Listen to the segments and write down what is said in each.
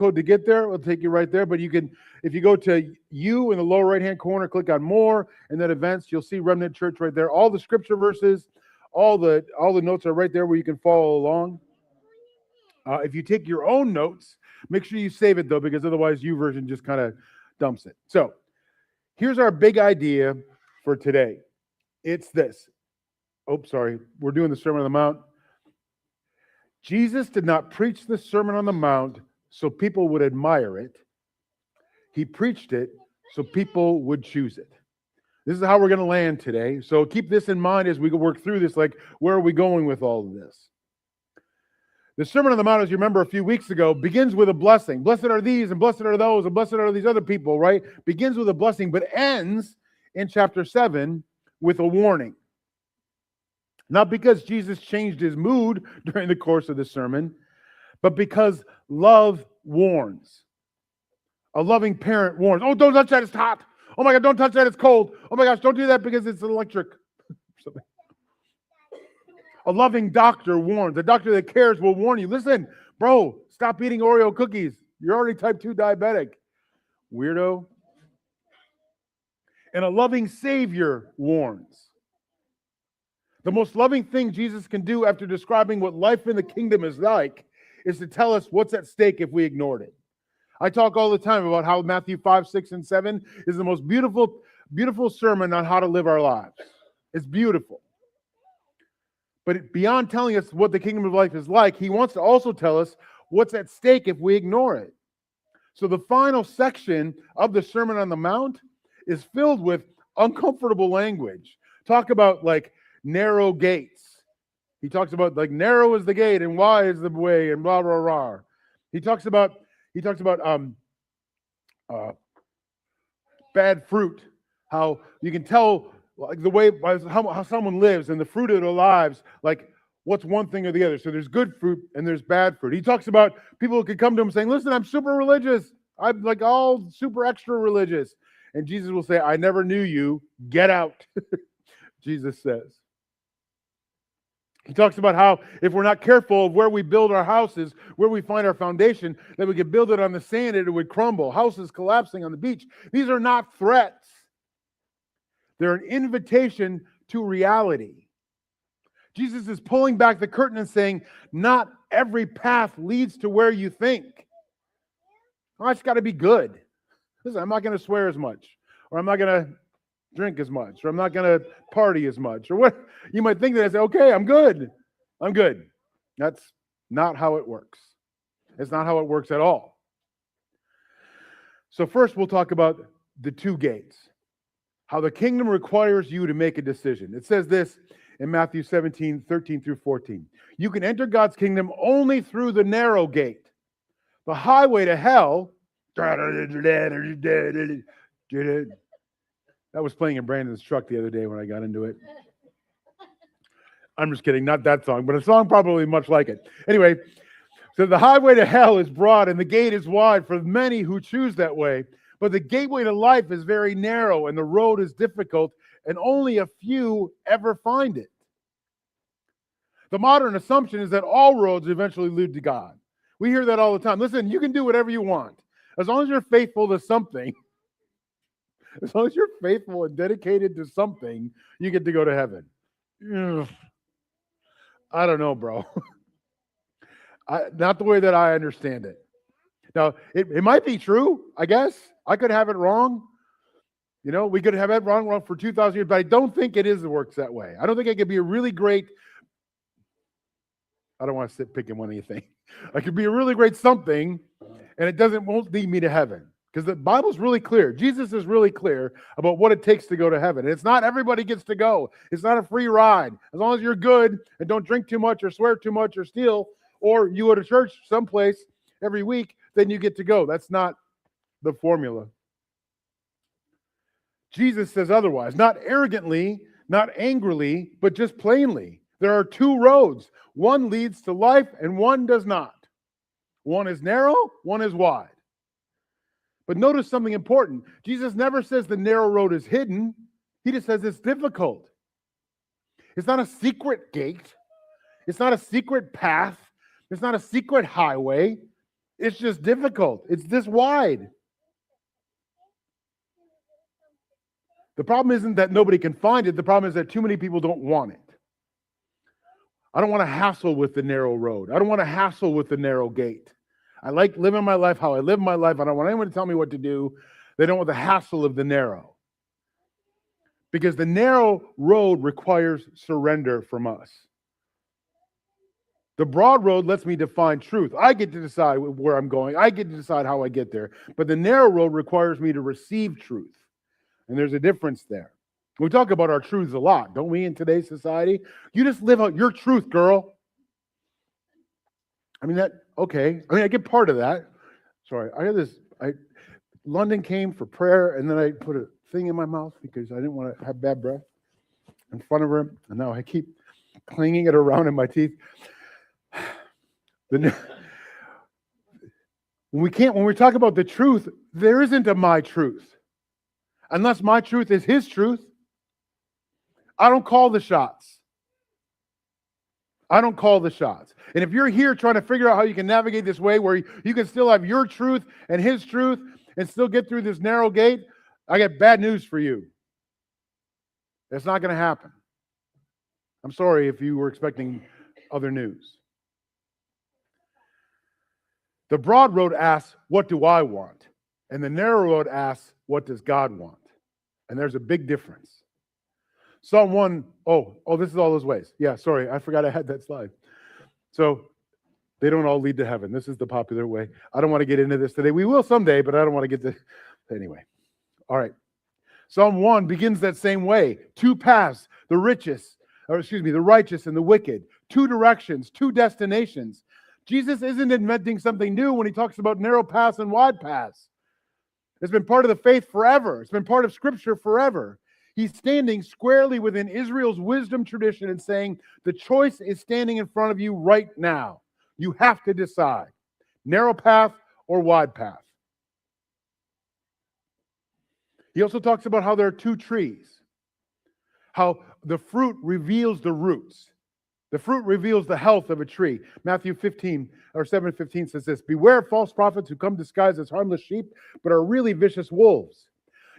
code to get there. It'll take you right there. But you can, if you go to you in the lower right-hand corner, click on more, and then events, you'll see Remnant Church right there. All the scripture verses, all the notes are right there where you can follow along. If you take your own notes, make sure you save it though, because otherwise YouVersion just kind of dumps it. So here's our big idea for today. It's this. Oh, sorry. We're doing the Sermon on the Mount. Jesus did not preach the Sermon on the Mount so people would admire it. He preached it so people would choose it. This is how we're going to land today. So keep this in mind as we work through this. Like, where are we going with all of this? The Sermon on the Mount, as you remember a few weeks ago, begins with a blessing. Blessed are these, and blessed are those, and blessed are these other people, right? Begins with a blessing, but ends in chapter 7 with a warning. Not because Jesus changed his mood during the course of the sermon, but because love warns. A loving parent warns. Oh, don't touch that, it's hot. Oh my God, don't touch that, it's cold. Oh my gosh, don't do that because it's electric. A loving doctor warns. A doctor that cares will warn you. Listen, bro, stop eating Oreo cookies. You're already type 2 diabetic. Weirdo. And a loving Savior warns. The most loving thing Jesus can do after describing what life in the kingdom is like is to tell us what's at stake if we ignored it. I talk all the time about how Matthew 5, 6, and 7 is the most beautiful, beautiful sermon on how to live our lives. It's beautiful. But beyond telling us what the kingdom of life is like, he wants to also tell us what's at stake if we ignore it. So the final section of the Sermon on the Mount is filled with uncomfortable language. Talk about like narrow gates. He talks about like narrow is the gate and wide is the way and blah, blah, blah. He talks about bad fruit, how you can tell like the way how someone lives and the fruit of their lives, like what's one thing or the other. So there's good fruit and there's bad fruit. He talks about people who could come to him saying, listen, I'm super religious. I'm like all super extra religious. And Jesus will say, I never knew you. Get out. Jesus says. He talks about how if we're not careful of where we build our houses, where we find our foundation, that we could build it on the sand and it would crumble. Houses collapsing on the beach. These are not threats. They're an invitation to reality. Jesus is pulling back the curtain and saying, not every path leads to where you think. Oh, it's got to be good. Listen, I'm not going to swear as much, or I'm not going to drink as much, or I'm not going to party as much, or what. You might think that I say, okay, I'm good. I'm good. That's not how it works. It's not how it works at all. So first we'll talk about the two gates. How the kingdom requires you to make a decision. It says this in Matthew 17, 13 through 14. You can enter God's kingdom only through the narrow gate. The highway to hell. That was playing in Brandon's truck the other day when I got into it. I'm just kidding, not that song, but a song probably much like it. Anyway, so the highway to hell is broad and the gate is wide for many who choose that way. But the gateway to life is very narrow and the road is difficult and only a few ever find it. The modern assumption is that all roads eventually lead to God. We hear that all the time. Listen, you can do whatever you want. As long as you're faithful to something, as long as you're faithful and dedicated to something, you get to go to heaven. Ugh. I don't know, bro. Not the way that I understand it. Now, it might be true, I guess. I could have it wrong. You know, we could have it wrong for 2,000 years, but I don't think it works that way. I don't think I could be a really great, I don't want to sit picking one anything. I could be a really great something, and it won't lead me to heaven. Because the Bible's really clear. Jesus is really clear about what it takes to go to heaven. And it's not everybody gets to go. It's not a free ride. As long as you're good and don't drink too much or swear too much or steal, or you go to church someplace every week, then you get to go. That's not the formula. Jesus says otherwise, not arrogantly, not angrily, but just plainly. There are two roads. One leads to life and one does not. One is narrow, one is wide. But notice something important. Jesus never says the narrow road is hidden. He just says it's difficult. It's not a secret gate. It's not a secret path. It's not a secret highway. It's just difficult. It's this wide. The problem isn't that nobody can find it. The problem is that too many people don't want it. I don't want to hassle with the narrow road. I don't want to hassle with the narrow gate. I like living my life how I live my life. I don't want anyone to tell me what to do. They don't want the hassle of the narrow. Because the narrow road requires surrender from us. The broad road lets me define truth. I get to decide where I'm going. I get to decide how I get there. But the narrow road requires me to receive truth. And there's a difference there. We talk about our truths a lot, don't we, in today's society? You just live out your truth, girl. I mean, I get part of that. Sorry, London came for prayer, and then I put a thing in my mouth because I didn't want to have bad breath in front of her, and now I keep clinging it around in my teeth. When we talk about the truth, there isn't a my truth. Unless my truth is his truth. I don't call the shots. I don't call the shots. And if you're here trying to figure out how you can navigate this way where you can still have your truth and his truth and still get through this narrow gate, I got bad news for you. It's not going to happen. I'm sorry if you were expecting other news. The broad road asks, what do I want? And the narrow road asks, what does God want? And there's a big difference. Psalm 1, this is all those ways. Yeah, sorry, I forgot I had that slide. So they don't all lead to heaven. This is the popular way. I don't want to get into this today. We will someday, but I don't want to get to... Anyway. All right. Psalm 1 begins that same way. Two paths, the righteous and the wicked. Two directions, two destinations. Jesus isn't inventing something new when he talks about narrow paths and wide paths. It's been part of the faith forever. It's been part of Scripture forever. He's standing squarely within Israel's wisdom tradition and saying, the choice is standing in front of you right now. You have to decide. Narrow path or wide path. He also talks about how there are two trees. How the fruit reveals the roots. The fruit reveals the health of a tree. Matthew 7:15 says this, beware of false prophets who come disguised as harmless sheep, but are really vicious wolves.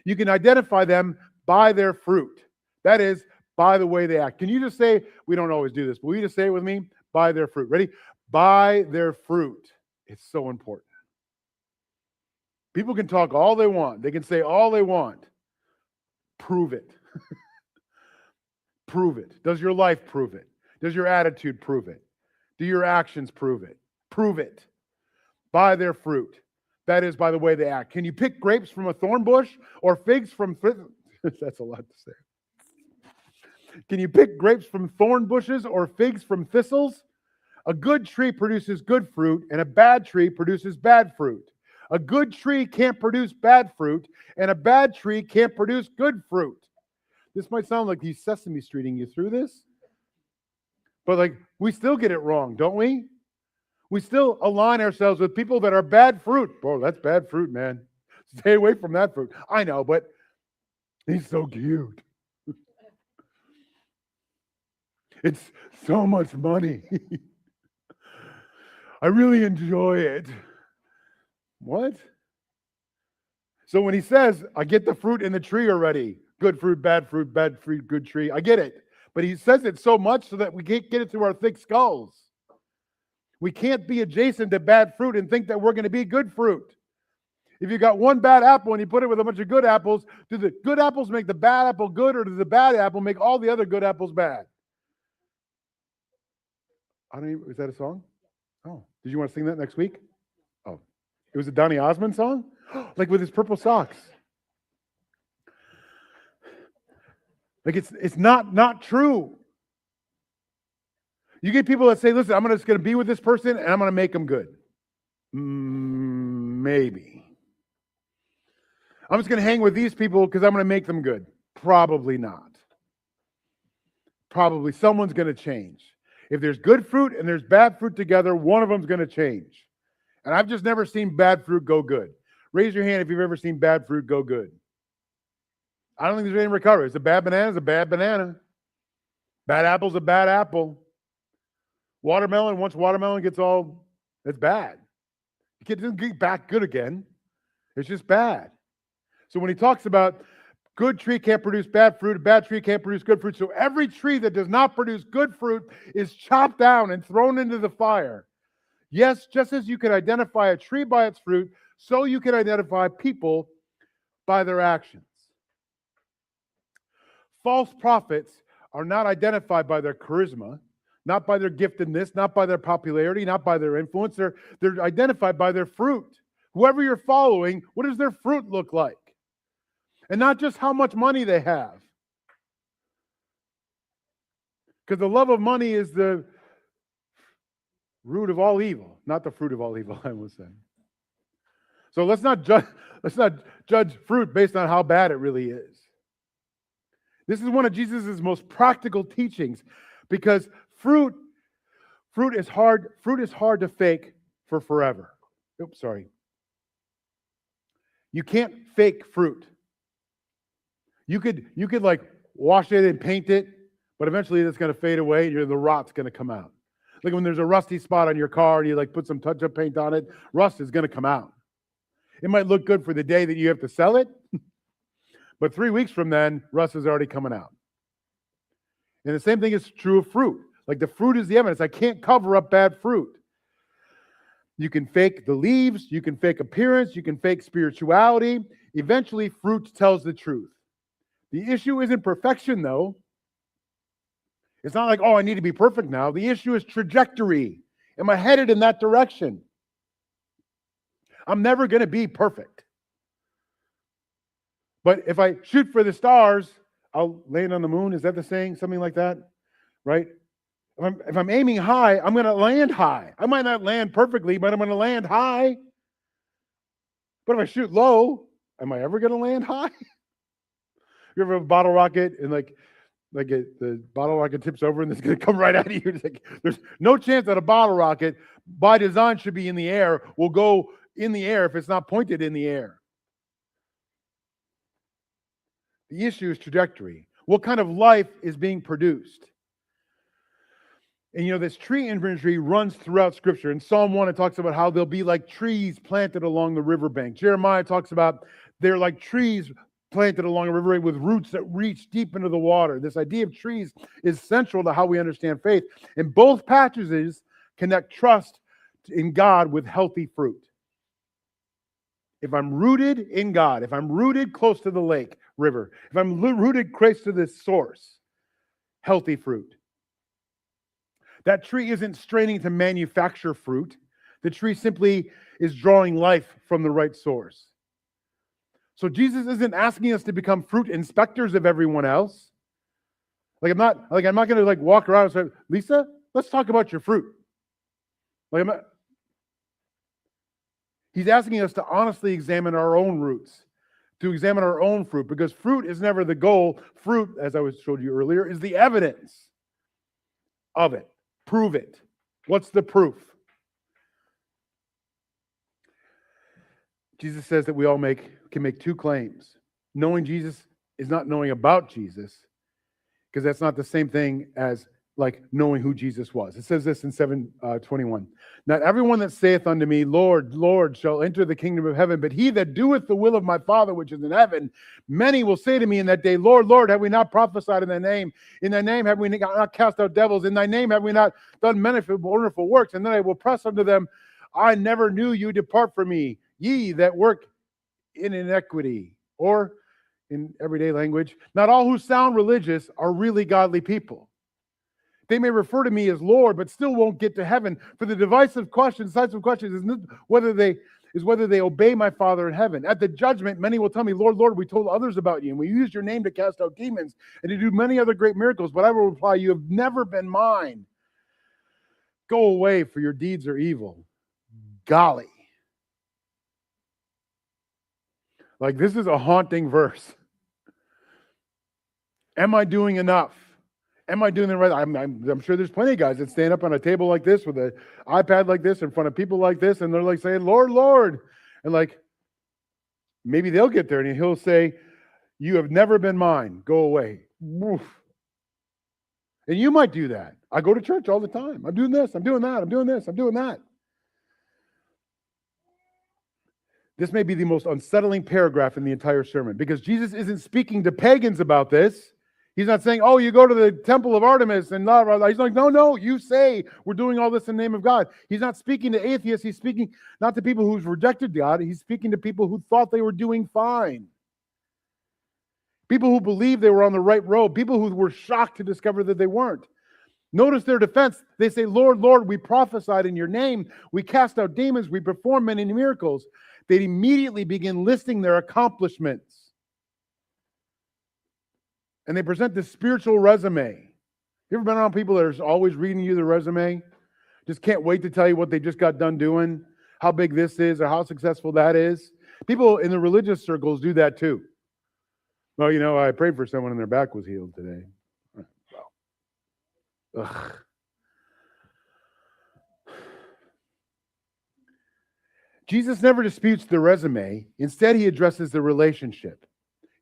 You can identify them by their fruit. That is, by the way they act. Can you just say, we don't always do this, but will you just say it with me? By their fruit. Ready? By their fruit. It's so important. People can talk all they want. They can say all they want. Prove it. Prove it. Does your life prove it? Does your attitude prove it? Do your actions prove it? Prove it. By their fruit. That is, by the way they act. Can you pick grapes from a thorn bush or figs from... That's a lot to say. Can you pick grapes from thorn bushes or figs from thistles? A good tree produces good fruit, and a bad tree produces bad fruit. A good tree can't produce bad fruit, and a bad tree can't produce good fruit. This might sound like he's Sesame Streeting you through this. But we still get it wrong, don't we? We still align ourselves with people that are bad fruit. Bro, that's bad fruit, man. Stay away from that fruit. I know, but he's so cute. It's so much money. I really enjoy it. What? So when he says, I get the fruit in the tree already, good fruit, bad fruit, good tree, I get it. But he says it so much so that we can't get it through our thick skulls. We can't be adjacent to bad fruit and think that we're going to be good fruit. If you got one bad apple and you put it with a bunch of good apples, do the good apples make the bad apple good, or does the bad apple make all the other good apples bad? Is that a song? Oh, did you want to sing that next week? Oh, it was a Donny Osmond song? Like with his purple socks. Like it's not true. You get people that say, listen, I'm just going to be with this person and I'm going to make them good. Maybe. I'm just going to hang with these people because I'm going to make them good. Probably not. Probably someone's going to change. If there's good fruit and there's bad fruit together, one of them's going to change. And I've just never seen bad fruit go good. Raise your hand if you've ever seen bad fruit go good. I don't think there's any recovery. It's a bad banana, it's a bad banana. Bad apple's a bad apple. Watermelon, once watermelon gets all, it's bad. It doesn't get back good again. It's just bad. So when he talks about good tree can't produce bad fruit, a bad tree can't produce good fruit. So every tree that does not produce good fruit is chopped down and thrown into the fire. Yes, just as you can identify a tree by its fruit, so you can identify people by their actions. False prophets are not identified by their charisma, not by their giftedness, not by their popularity, not by their influence. They're identified by their fruit. Whoever you're following, what does their fruit look like? And not just how much money they have. Because the love of money is the root of all evil, not the fruit of all evil, I would say. So let's not judge fruit based on how bad it really is. This is one of Jesus' most practical teachings, because fruit is hard to fake for forever. Oops, sorry. You can't fake fruit. You could like wash it and paint it, but eventually it's going to fade away and the rot's going to come out. Like when there's a rusty spot on your car and you like put some touch-up paint on it, rust is going to come out. It might look good for the day that you have to sell it, but 3 weeks from then, rust is already coming out. And the same thing is true of fruit. Like the fruit is the evidence. I can't cover up bad fruit. You can fake the leaves, you can fake appearance, you can fake spirituality. Eventually, fruit tells the truth. The issue isn't perfection, though. It's not like, oh, I need to be perfect now. The issue is trajectory. Am I headed in that direction? I'm never going to be perfect. But if I shoot for the stars, I'll land on the moon. Is that the saying? Something like that? Right? If I'm aiming high, I'm going to land high. I might not land perfectly, but I'm going to land high. But if I shoot low, am I ever going to land high? You ever have a bottle rocket and the bottle rocket tips over and it's going to come right at you? It's like, there's no chance that a bottle rocket, by design, should be in the air, will go in the air if it's not pointed in the air. The issue is trajectory. What kind of life is being produced? And this tree imagery runs throughout Scripture. In Psalm 1, it talks about how they'll be like trees planted along the riverbank. Jeremiah talks about they're like trees planted along a riverbank with roots that reach deep into the water. This idea of trees is central to how we understand faith. And both passages connect trust in God with healthy fruit. If I'm rooted in God, if I'm rooted close to the lake, river, if I'm rooted close to this source, healthy fruit. That tree isn't straining to manufacture fruit. The tree simply is drawing life from the right source. So Jesus isn't asking us to become fruit inspectors of everyone else. I'm not going to walk around and say, Lisa, let's talk about your fruit. He's asking us to honestly examine our own roots, to examine our own fruit, because fruit is never the goal. Fruit, as I showed you earlier, is the evidence of it. Prove it. What's the proof? Jesus says that we all can make two claims. Knowing Jesus is not knowing about Jesus, because that's not the same thing as knowing who Jesus was. It says this in 7:21. Not everyone that saith unto me, Lord, Lord, shall enter the kingdom of heaven, but he that doeth the will of my Father which is in heaven. Many will say to me in that day, Lord, Lord, have we not prophesied in thy name? In thy name have we not cast out devils? In thy name have we not done many wonderful works? And then I will press unto them, I never knew you, depart from me, ye that work in iniquity. Or in everyday language, not all who sound religious are really godly people. They may refer to me as Lord, but still won't get to heaven. For the decisive question is whether they obey my Father in heaven. At the judgment, many will tell me, Lord, Lord, we told others about you, and we used your name to cast out demons and to do many other great miracles. But I will reply, you have never been mine. Go away, for your deeds are evil. Golly. This is a haunting verse. Am I doing enough? Am I doing the right? I'm sure there's plenty of guys that stand up on a table like this with an iPad like this in front of people like this, and they're saying, Lord, Lord. And maybe they'll get there and he'll say, you have never been mine. Go away. Woof. And you might do that. I go to church all the time. I'm doing this. I'm doing that. I'm doing this. I'm doing that. This may be the most unsettling paragraph in the entire sermon, because Jesus isn't speaking to pagans about this. He's not saying, oh, you go to the temple of Artemis and blah, blah, blah. He's like, no, you say we're doing all this in the name of God. He's not speaking to atheists. He's speaking not to people who've rejected God. He's speaking to people who thought they were doing fine. People who believed they were on the right road. People who were shocked to discover that they weren't. Notice their defense. They say, Lord, Lord, we prophesied in your name. We cast out demons. We performed many miracles. They immediately begin listing their accomplishments. And they present this spiritual resume. You ever been around people that are always reading you the resume? Just can't wait to tell you what they just got done doing, how big this is, or how successful that is. People in the religious circles do that too. Well, I prayed for someone and their back was healed today. Ugh. Jesus never disputes the resume. Instead, he addresses the relationship.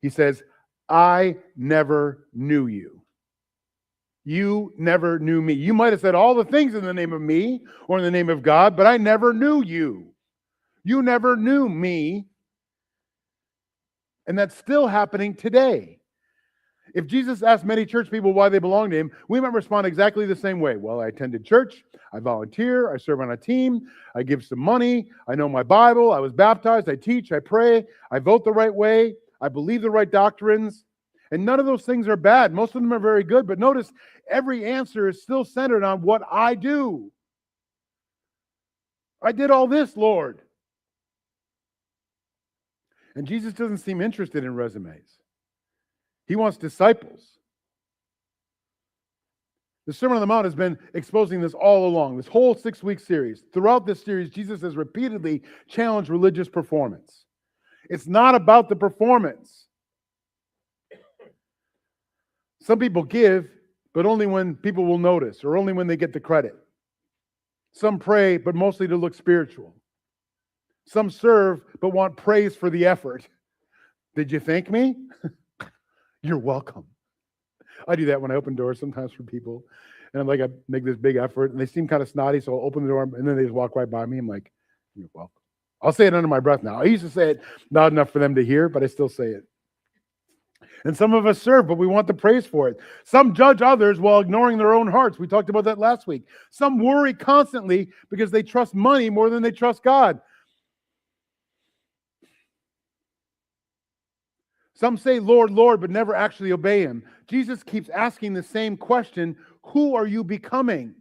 He says, I never knew you. You never knew me. You might have said all the things in the name of me or in the name of God, but I never knew you. You never knew me. And that's still happening today. If Jesus asked many church people why they belong to him, we might respond exactly the same way. Well, I attended church, I volunteer, I serve on a team, I give some money, I know my Bible, I was baptized, I teach, I pray, I vote the right way, I believe the right doctrines. And none of those things are bad. Most of them are very good. But notice, every answer is still centered on what I do. I did all this, Lord. And Jesus doesn't seem interested in resumes. He wants disciples. The Sermon on the Mount has been exposing this all along, this whole 6-week series. Throughout this series, Jesus has repeatedly challenged religious performance. It's not about the performance. Some people give, but only when people will notice, or only when they get the credit. Some pray, but mostly to look spiritual. Some serve, but want praise for the effort. Did you thank me? You're welcome. I do that when I open doors sometimes for people. And I'm like, I make this big effort, and they seem kind of snotty, so I'll open the door, and then they just walk right by me. I'm like, you're welcome. I'll say it under my breath now. I used to say it not enough for them to hear, but I still say it. And some of us serve, but we want the praise for it. Some judge others while ignoring their own hearts. We talked about that last week. Some worry constantly because they trust money more than they trust God. Some say, Lord, Lord, but never actually obey him. Jesus keeps asking the same question, who are you becoming?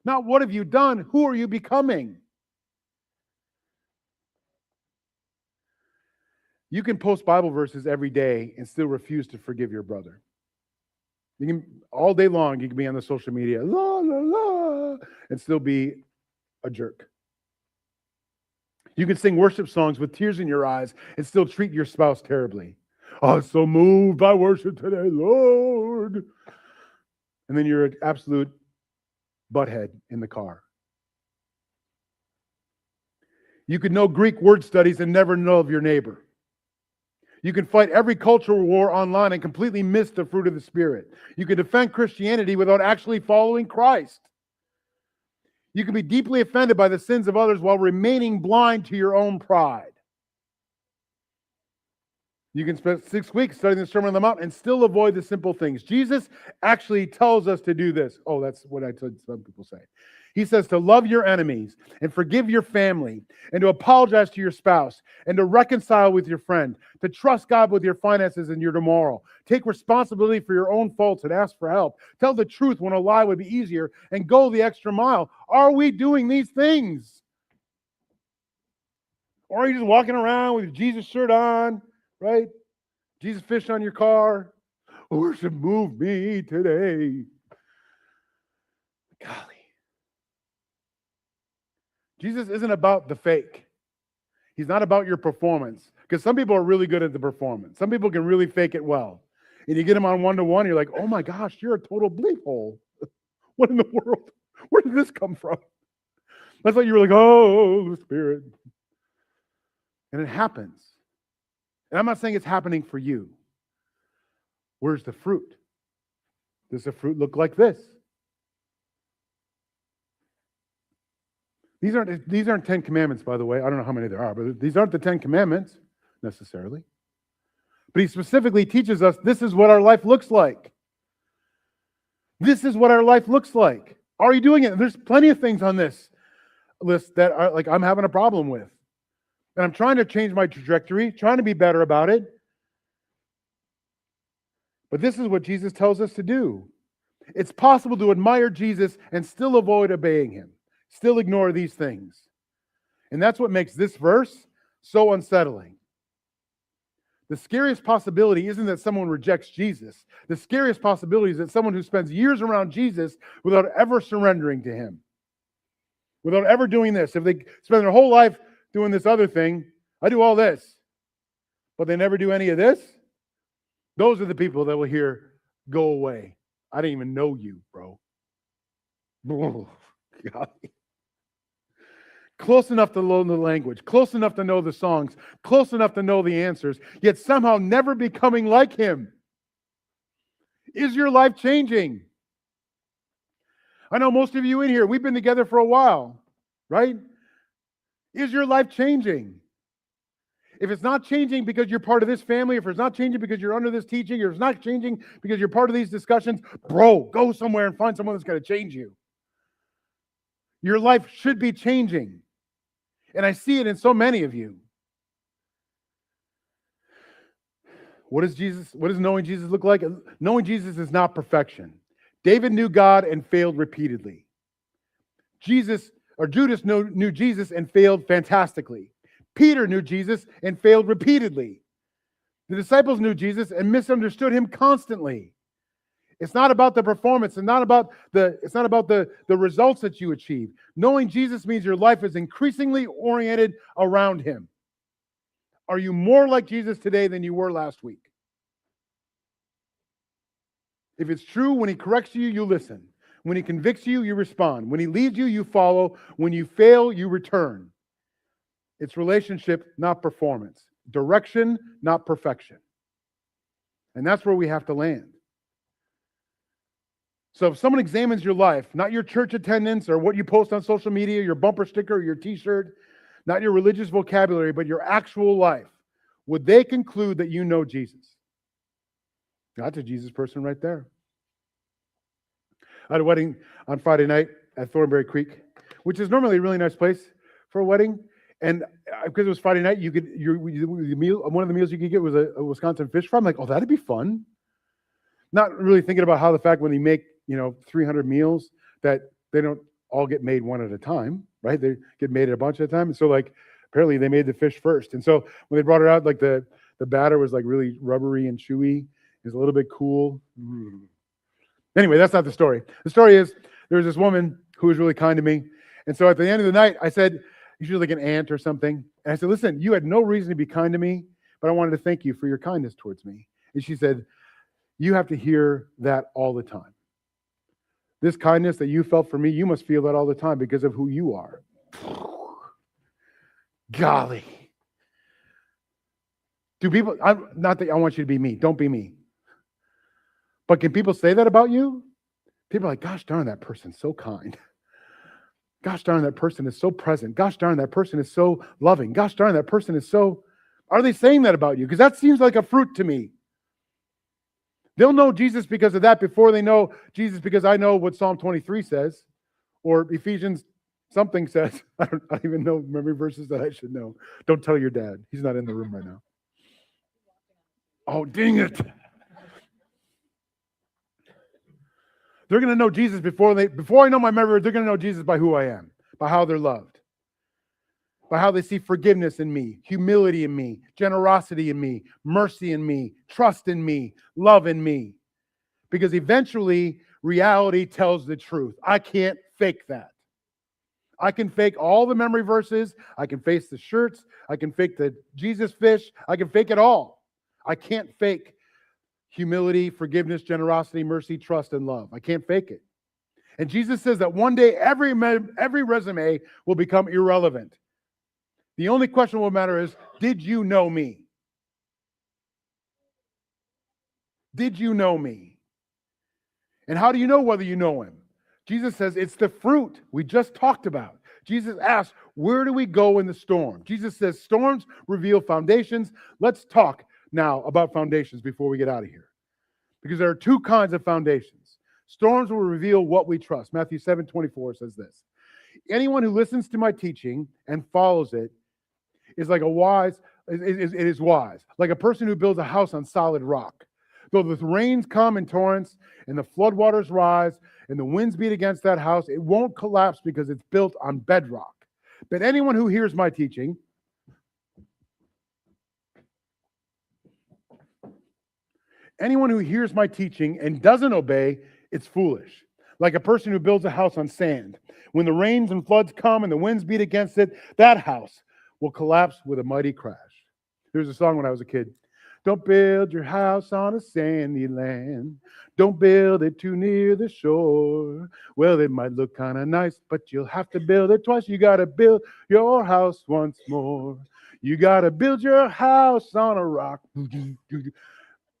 Not what have you done, who are you becoming? You can post Bible verses every day and still refuse to forgive your brother. You can, all day long, you can be on the social media, la, la, la, and still be a jerk. You can sing worship songs with tears in your eyes and still treat your spouse terribly. Oh, I'm so moved by worship today, Lord. And then you're an absolute butthead in the car. You could know Greek word studies and never know of your neighbor. You can fight every cultural war online and completely miss the fruit of the Spirit. You can defend Christianity without actually following Christ. You can be deeply offended by the sins of others while remaining blind to your own pride. You can spend 6 weeks studying the Sermon on the Mount and still avoid the simple things. Jesus actually tells us to do this. Oh, that's what I told some people say. He says to love your enemies and forgive your family and to apologize to your spouse and to reconcile with your friend, to trust God with your finances and your tomorrow. Take responsibility for your own faults and ask for help. Tell the truth when a lie would be easier and go the extra mile. Are we doing these things? Or are you just walking around with your Jesus shirt on, right? Jesus fish on your car. Worship move me today. Golly. Jesus isn't about the fake. He's not about your performance. Because some people are really good at the performance. Some people can really fake it well. And you get them on one-to-one, you're like, oh my gosh, you're a total bleep hole. What in the world? Where did this come from? That's why you were like, oh, the Spirit. And it happens. And I'm not saying it's happening for you. Where's the fruit? Does the fruit look like this? These aren't 10 commandments, by the way. I don't know how many there are, but these aren't the 10 commandments necessarily. But he specifically teaches us this is what our life looks like. This is what our life looks like. Are you doing it? And there's plenty of things on this list that are like I'm having a problem with. And I'm trying to change my trajectory, trying to be better about it. But this is what Jesus tells us to do. It's possible to admire Jesus and still avoid obeying him, still ignore these things. And that's what makes this verse so unsettling. The scariest possibility isn't that someone rejects Jesus. The scariest possibility is that someone who spends years around Jesus without ever surrendering to him, without ever doing this. If they spend their whole life doing this other thing, I do all this, but they never do any of this, those are the people that will hear, go away. I didn't even know you, bro. Oh, God. Close enough to learn the language, close enough to know the songs, close enough to know the answers, yet somehow never becoming like him. Is your life changing? I know most of you in here, we've been together for a while, right? Is your life changing? If it's not changing because you're part of this family, if it's not changing because you're under this teaching, or it's not changing because you're part of these discussions, bro, go somewhere and find someone that's going to change you. Your life should be changing. And I see it in so many of you. What does knowing Jesus look like? Knowing Jesus is not perfection. David knew God and failed repeatedly. Judas knew Jesus and failed fantastically. Peter knew Jesus and failed repeatedly. The disciples knew Jesus and misunderstood him constantly. It's not about the performance, it's not about the results that you achieve. Knowing Jesus means your life is increasingly oriented around him. Are you more like Jesus today than you were last week? If it's true, when he corrects you, you listen. When he convicts you, you respond. When he leads you, you follow. When you fail, you return. It's relationship, not performance. Direction, not perfection. And that's where we have to land. So if someone examines your life, not your church attendance or what you post on social media, your bumper sticker or your t-shirt, not your religious vocabulary, but your actual life, would they conclude that you know Jesus? That's a Jesus person right there. I had a wedding on Friday night at Thornberry Creek, which is normally a really nice place for a wedding. And because it was Friday night, one of the meals you could get was a Wisconsin fish fry. I'm like, oh, that'd be fun. Not really thinking about how the fact when you make 300 meals that they don't all get made one at a time, right? They get made a bunch at a time. And so apparently they made the fish first. And so when they brought it out, the batter was really rubbery and chewy. It was a little bit cool. Anyway, that's not the story. The story is there was this woman who was really kind to me. And so at the end of the night, I said, usually like an aunt or something. And I said, listen, you had no reason to be kind to me, but I wanted to thank you for your kindness towards me. And she said, you have to hear that all the time. This kindness that you felt for me, you must feel that all the time because of who you are. Golly. Do people, not that I want you to be me, don't be me. But can people say that about you? People are like, gosh darn, that person's so kind. Gosh darn, that person is so present. Gosh darn, that person is so loving. Gosh darn, that person is so... Are they saying that about you? Because that seems like a fruit to me. They'll know Jesus because of that before they know Jesus because I know what Psalm 23 says or Ephesians something says. I don't even know memory verses that I should know. Don't tell your dad. He's not in the room right now. Oh, dang it. They're going to know Jesus before I know my memory, they're going to know Jesus by who I am, by how they're loved, by how they see forgiveness in me, humility in me, generosity in me, mercy in me, trust in me, love in me. Because eventually, reality tells the truth. I can't fake that. I can fake all the memory verses. I can fake the shirts. I can fake the Jesus fish. I can fake it all. I can't fake humility, forgiveness, generosity, mercy, trust, and love. I can't fake it. And Jesus says that one day every resume will become irrelevant. The only question will matter is, did you know me? Did you know me? And how do you know whether you know him? Jesus says it's the fruit we just talked about. Jesus asks, where do we go in the storm? Jesus says, storms reveal foundations. Let's talk now about foundations before we get out of here. Because there are two kinds of foundations. Storms will reveal what we trust. Matthew 7:24 says this. Anyone who listens to my teaching and follows it is like it is wise, like a person who builds a house on solid rock. Though the rains come in torrents and the floodwaters rise and the winds beat against that house, it won't collapse because it's built on bedrock. But anyone who hears my teaching and doesn't obey, it's foolish. Like a person who builds a house on sand. When the rains and floods come and the winds beat against it, that house will collapse with a mighty crash. There was a song when I was a kid. Don't build your house on a sandy land. Don't build it too near the shore. Well, it might look kind of nice, but you'll have to build it twice. You got to build your house once more. You got to build your house on a rock.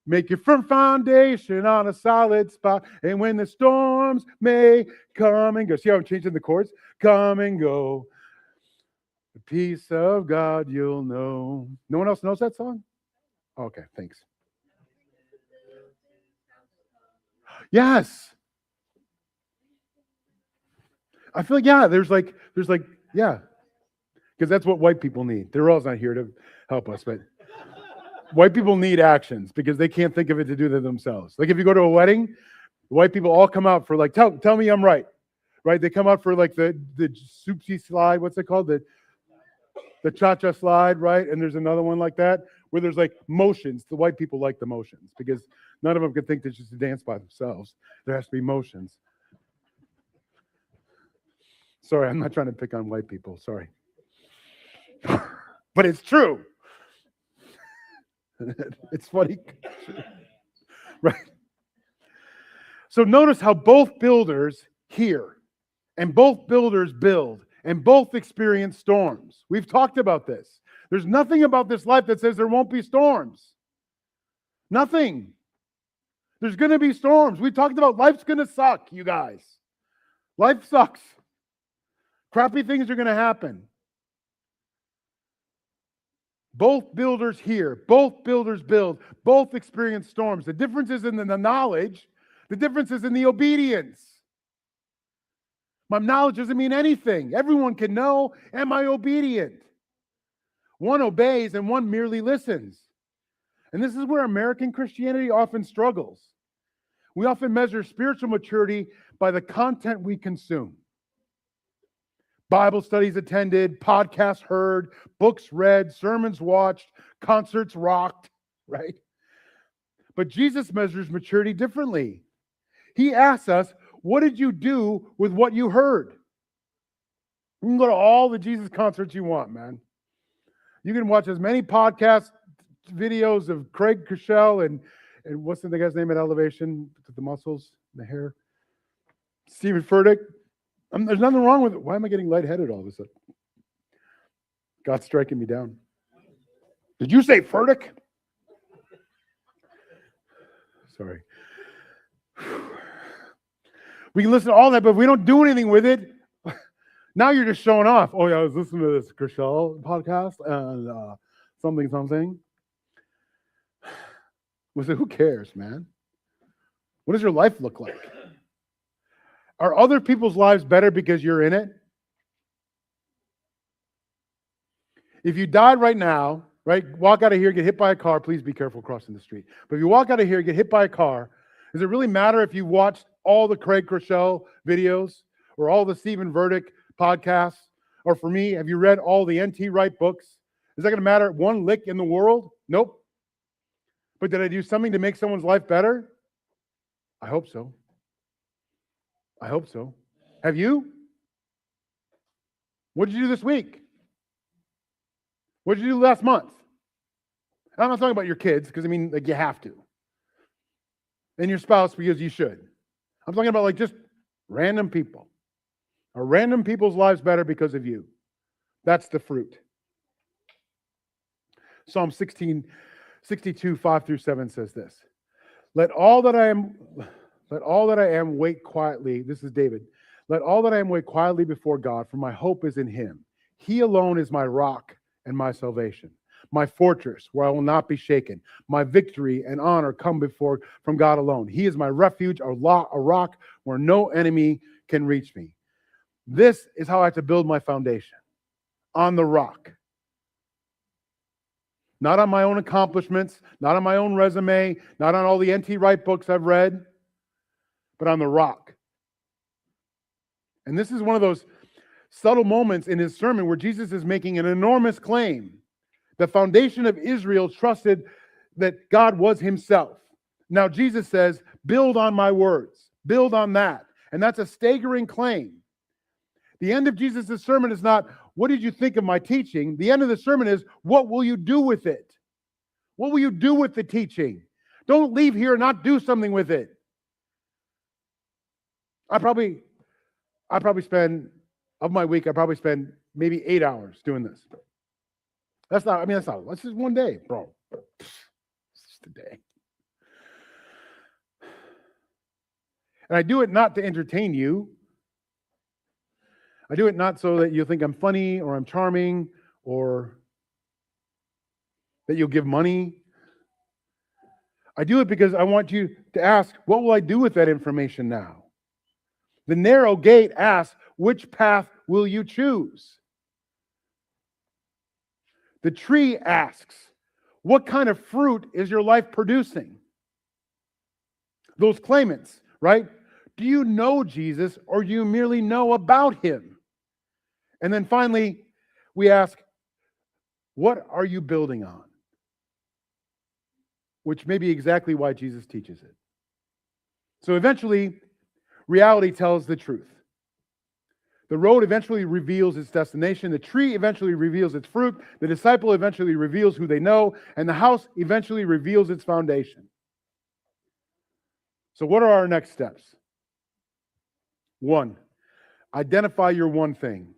Make your firm foundation on a solid spot. And when the storms may come and go. See how I'm changing the chords? Come and go. The peace of God you'll know. No one else knows that song? Okay, thanks. Yes. I feel like, yeah, there's like, yeah. Because that's what white people need. They're all not here to help us, but white people need actions because they can't think of it to do them themselves. Like if you go to a wedding, white people all come out for like, tell me I'm right. Right? They come out for like the soupsy slide. What's it called? The cha-cha slide, right? And there's another one like that where there's like motions. The white people like the motions because none of them could think to just dance by themselves. There has to be motions. Sorry, I'm not trying to pick on white people. Sorry. But it's true. It's funny. Right? So notice how both builders hear and both builders build and both experience storms. We've talked about this. There's nothing about this life that says there won't be storms. Nothing. There's going to be storms. We talked about life's going to suck, you guys. Life sucks. Crappy things are going to happen. Both builders hear, both builders build, both experience storms. The difference is in the knowledge. The difference is in the obedience. My knowledge doesn't mean anything. Everyone can know, am I obedient? One obeys and one merely listens. And this is where American Christianity often struggles. We often measure spiritual maturity by the content we consume. Bible studies attended, podcasts heard, books read, sermons watched, concerts rocked, right? But Jesus measures maturity differently. He asks us, what did you do with what you heard? You can go to all the Jesus concerts you want, man. You can watch as many podcast videos of Craig Kushel and what's the guy's name at Elevation with the muscles, the hair? Stephen Furtick. There's nothing wrong with it. Why am I getting lightheaded all of a sudden? God's striking me down. Did you say Furtick? Sorry. We can listen to all that, but if we don't do anything with it, now you're just showing off. Oh, yeah, I was listening to this Kushel podcast and something. We said, who cares, man? What does your life look like? Are other people's lives better because you're in it? If you died right now, right, walk out of here, get hit by a car, please be careful crossing the street. But if you walk out of here, get hit by a car, does it really matter if you watched all the Craig Kushel videos or all the Stephen Furtick podcasts? Or for me, have you read all the N.T. Wright books? Is that going to matter one lick in the world? Nope. But did I do something to make someone's life better? I hope so. I hope so. Have you? What did you do this week? What did you do last month? I'm not talking about your kids, because I mean, like you have to. And your spouse, because you should. I'm talking about like just random people. Are random people's lives better because of you? That's the fruit. Psalm 62, 5 through 7 says this. Let all that I am wait quietly. This is David. Let all that I am wait quietly before God, for my hope is in him. He alone is my rock and my salvation, my fortress where I will not be shaken. My victory and honor come from God alone. He is my refuge, a rock where no enemy can reach me. This is how I have to build my foundation, on the rock. Not on my own accomplishments, not on my own resume, not on all the N.T. Wright books I've read, but on the rock. And this is one of those subtle moments in his sermon where Jesus is making an enormous claim. The foundation of Israel trusted that God was himself. Now Jesus says, build on my words, build on that. And that's a staggering claim. The end of Jesus' sermon is not, what did you think of my teaching? The end of the sermon is, what will you do with it? What will you do with the teaching? Don't leave here and not do something with it. I probably spend, of my week, I probably spend maybe 8 hours doing this. That's not, that's just one day, bro. It's just a day. And I do it not to entertain you. I do it not so that you think I'm funny or I'm charming or that you'll give money. I do it because I want you to ask, what will I do with that information now? The narrow gate asks, which path will you choose? The tree asks, what kind of fruit is your life producing? Those claimants, right? Do you know Jesus or do you merely know about him? And then finally, we ask, what are you building on? Which may be exactly why Jesus teaches it. So eventually, reality tells the truth. The road eventually reveals its destination. The tree eventually reveals its fruit. The disciple eventually reveals who they know. And the house eventually reveals its foundation. So what are our next steps? 1, identify your one thing.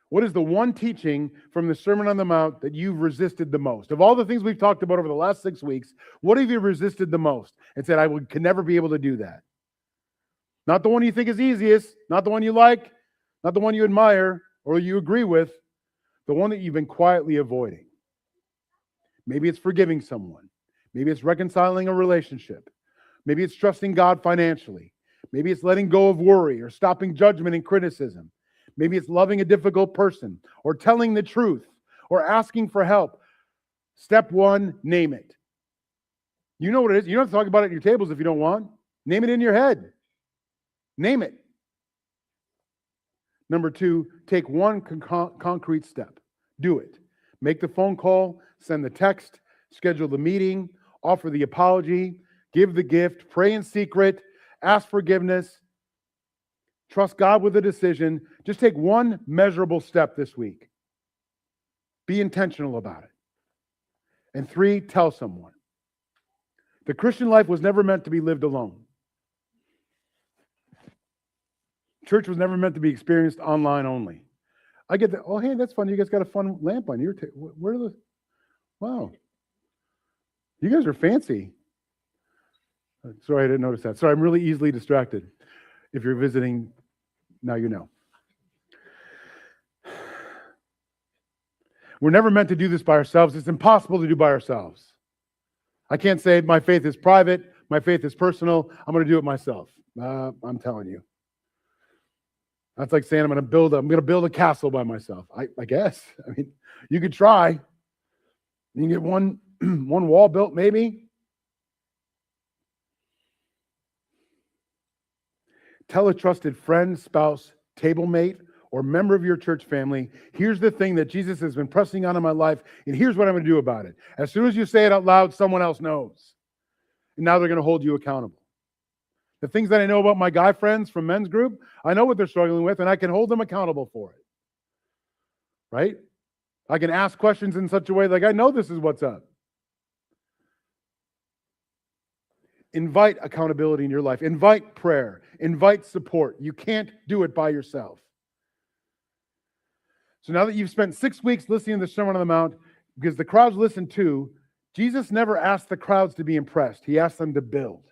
What is the one teaching from the Sermon on the Mount that you've resisted the most? Of all the things we've talked about over the last 6 weeks, what have you resisted the most and said, could never be able to do that? Not the one you think is easiest, not the one you like, not the one you admire or you agree with, the one that you've been quietly avoiding. Maybe it's forgiving someone. Maybe it's reconciling a relationship. Maybe it's trusting God financially. Maybe it's letting go of worry or stopping judgment and criticism. Maybe it's loving a difficult person or telling the truth or asking for help. Step 1, name it. You know what it is. You don't have to talk about it at your tables if you don't want. Name it in your head. Name it. Number 2, take one concrete step. Do it. Make the phone call, send the text, schedule the meeting, offer the apology, give the gift, pray in secret, ask forgiveness, trust God with a decision. Just take one measurable step this week. Be intentional about it. And 3, tell someone. The Christian life was never meant to be lived alone. Church was never meant to be experienced online only. I get that. Oh, hey, that's fun. You guys got a fun lamp on your table. Where are the? Wow. You guys are fancy. Sorry, I didn't notice that. Sorry, I'm really easily distracted. If you're visiting, now you know. We're never meant to do this by ourselves. It's impossible to do by ourselves. I can't say my faith is private, my faith is personal, I'm going to do it myself. I'm telling you. That's like saying I'm going to build a castle by myself. I guess. I mean, you could try. You can get one wall built, maybe. Tell a trusted friend, spouse, table mate, or member of your church family, here's the thing that Jesus has been pressing on in my life, and here's what I'm going to do about it. As soon as you say it out loud, someone else knows. And now they're going to hold you accountable. The things that I know about my guy friends from men's group, I know what they're struggling with, and I can hold them accountable for it. Right? I can ask questions in such a way like, I know this is what's up. Invite accountability in your life. Invite prayer. Invite support. You can't do it by yourself. So now that you've spent 6 weeks listening to the Sermon on the Mount, because the crowds listened too, Jesus never asked the crowds to be impressed. He asked them to build.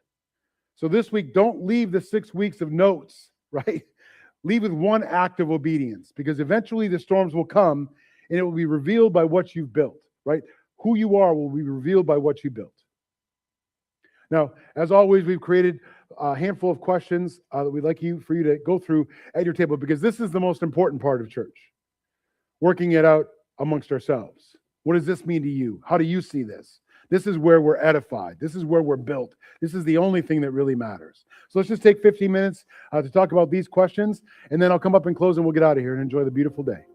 So this week, don't leave the 6 weeks of notes, right? Leave with one act of obedience, because eventually the storms will come and it will be revealed by what you've built, right? Who you are will be revealed by what you built. Now, as always, we've created a handful of questions that we'd like for you to go through at your table, because this is the most important part of church, working it out amongst ourselves. What does this mean to you? How do you see this? This is where we're edified. This is where we're built. This is the only thing that really matters. So let's just take 15 minutes to talk about these questions, and then I'll come up and close and we'll get out of here and enjoy the beautiful day.